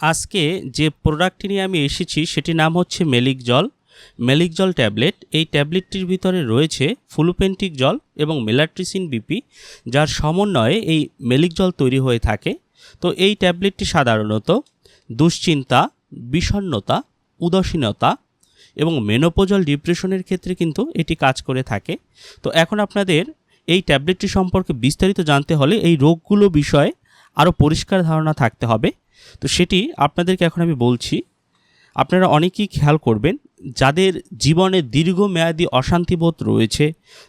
আজকে যে প্রোডাক্টটি নিয়ে আমি এসেছি সেটির নাম হচ্ছে মেলিক জল। মেলিক জল ট্যাবলেট। এই ট্যাবলেটটির ভিতরে রয়েছে ফ্লুপেন্টিক জল এবং মেলাট্রিসিন বিপি, যার সমন্বয়ে এই মেলিক জল তৈরি হয়ে থাকে। তো এই ট্যাবলেটটি সাধারণত দুশ্চিন্তা, বিষণ্ণতা, উদাসীনতা এবং মেনোপজাল ডিপ্রেশনের ক্ষেত্রে কিন্তু এটি কাজ করে থাকে। তো এখন আপনাদের এই ট্যাবলেটটি সম্পর্কে বিস্তারিত জানতে হলে এই রোগগুলো বিষয়ে আরও পরিষ্কার ধারণা থাকতে হবে। তো সেটি আপনাদেরকে এখন আমি বলছি। আপনারা অনেকেই খেয়াল করবেন, যাদের জীবনে দীর্ঘমেয়াদী অশান্তিবোধ রয়েছে,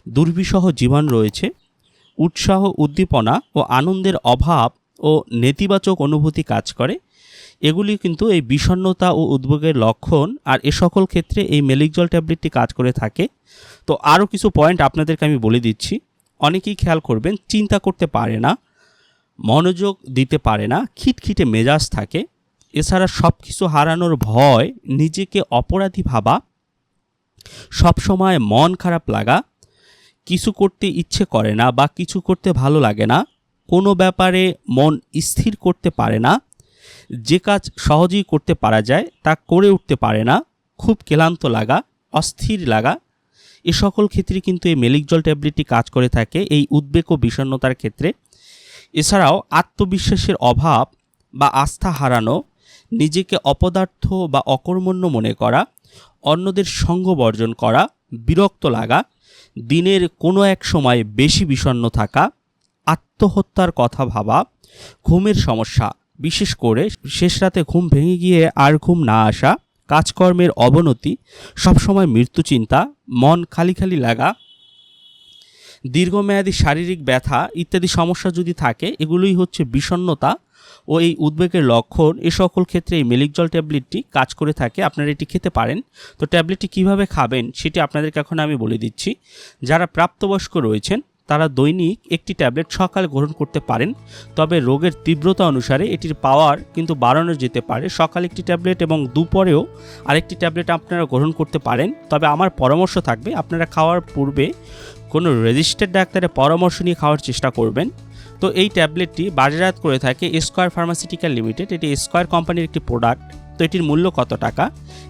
দুর্বিষহ জীবন রয়েছে, উৎসাহ, উদ্দীপনা ও আনন্দের অভাব ও নেতিবাচক অনুভূতি কাজ করে, এগুলি কিন্তু এই বিষণ্ণতা ও উদ্বেগের লক্ষণ। আর এ সকল ক্ষেত্রে এই মেলিক জল ট্যাবলেটটি কাজ করে থাকে। তো আরও কিছু পয়েন্ট আপনাদেরকে আমি বলে দিচ্ছি। অনেকেই খেয়াল করবেন, চিন্তা করতে পারে না, মনোযোগ দিতে পারে না, খিটখিটে মেজাজ থাকে। এছাড়া সব কিছু হারানোর ভয়, নিজেকে অপরাধী ভাবা, সবসময় মন খারাপ লাগা, কিছু করতে ইচ্ছে করে না বা কিছু করতে ভালো লাগে না, কোনো ব্যাপারে মন স্থির করতে পারে না, যে কাজ সহজেই করতে পারা যায় তা করে উঠতে পারে না, খুব ক্লান্ত লাগা, অস্থির লাগা, এ সকল ক্ষেত্রে কিন্তু এই মেলিক জল ট্যাবলেটটি কাজ করে থাকে এই উদ্বেগ ও বিষণ্ণতার ক্ষেত্রে। এছাড়াও আত্মবিশ্বাসের অভাব বা আস্থা হারানো, নিজেকে অপদার্থ বা অকর্মণ্য মনে করা, অন্যদের সঙ্গ বর্জন করা, বিরক্ত লাগা, দিনের কোনো এক সময় বেশি বিষণ্ণ থাকা, আত্মহত্যার কথা ভাবা, ঘুমের সমস্যা, বিশেষ করে শেষ রাতে ঘুম ভেঙে গিয়ে আর ঘুম না আসা, কাজকর্মের অবনতি, সবসময় মৃত্যু চিন্তা, মন খালি খালি লাগা, দীর্ঘমেয়াদী শারীরিক ব্যথা ইত্যাদি সমস্যা যদি থাকে, এগুলোই হচ্ছে বিষণ্ণতা ও এই উদ্বেগের লক্ষণ। এ সকল ক্ষেত্রে এই মেলিক জল ট্যাবলেটটি কাজ করে থাকে। আপনারা এটি খেতে পারেন। তো ট্যাবলেটটি কিভাবে খাবেন সেটি আপনাদেরকে এখন আমি বলে দিচ্ছি। যারা প্রাপ্তবয়স্ক রয়েছেন তারা দৈনিক একটি ট্যাবলেট সকালে গ্রহণ করতে পারেন। তবে রোগের তীব্রতা অনুসারে এটির পাওয়ার কিন্তু বাড়ানো যেতে পারে। সকালে একটি ট্যাবলেট এবং দুপুরেও আরেকটি ট্যাবলেট আপনারা গ্রহণ করতে পারেন। তবে আমার পরামর্শ থাকবে, আপনারা খাওয়ার পূর্বে কোনো রেজিস্টার্ড ডাক্তারের পরামর্শ নিয়ে খাওয়ার চেষ্টা করবেন। তো এই ট্যাবলেটটি বাজারজাত করে থাকে স্কয়ার ফার্মাসিউটিক্যাল লিমিটেড। এটি স্কয়ার কোম্পানির একটি প্রোডাক্ট। তো এটির মূল্য কত টাকা?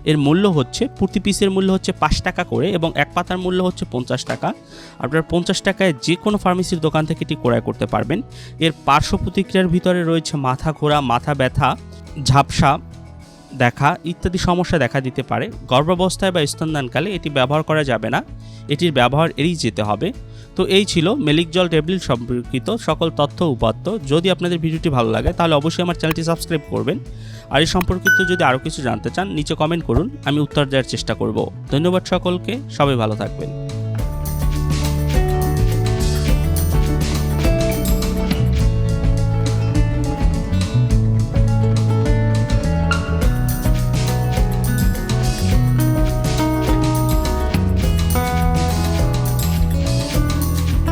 এর মূল্য হচ্ছে, প্রতি পিসের মূল্য হচ্ছে 5 টাকা করে এবং এক পাতার মূল্য হচ্ছে 50 টাকা। আপনারা 50 টাকায় যে কোনো ফার্মেসির দোকান থেকে এটি ক্রয় করতে পারবেন। এর পার্শ্ব প্রতিক্রিয়ার ভিতরে রয়েছে মাথা ঘোরা, মাথা ব্যথা, ঝাপসা দেখা ইত্যাদি সমস্যা দেখা দিতে পারে। গর্ভাবস্থায় বা স্তনদানকালে এটি ব্যবহার করা যাবে না, এটির ব্যবহার এড়িয়ে যেতে হবে। তো এই ছিল মেলিক জল ট্যাবলেট সম্পর্কিত সকল তথ্য উপাত্ত। যদি আপনাদের ভিডিওটি ভালো লাগে তাহলে অবশ্যই আমার চ্যানেলটি সাবস্ক্রাইব করবেন। আর এই সম্পর্কিত যদি আরও কিছু জানতে চান নিচে কমেন্ট করুন, আমি উত্তর দেওয়ার চেষ্টা করব। ধন্যবাদ সকলকে, সবাই ভালো থাকবেন।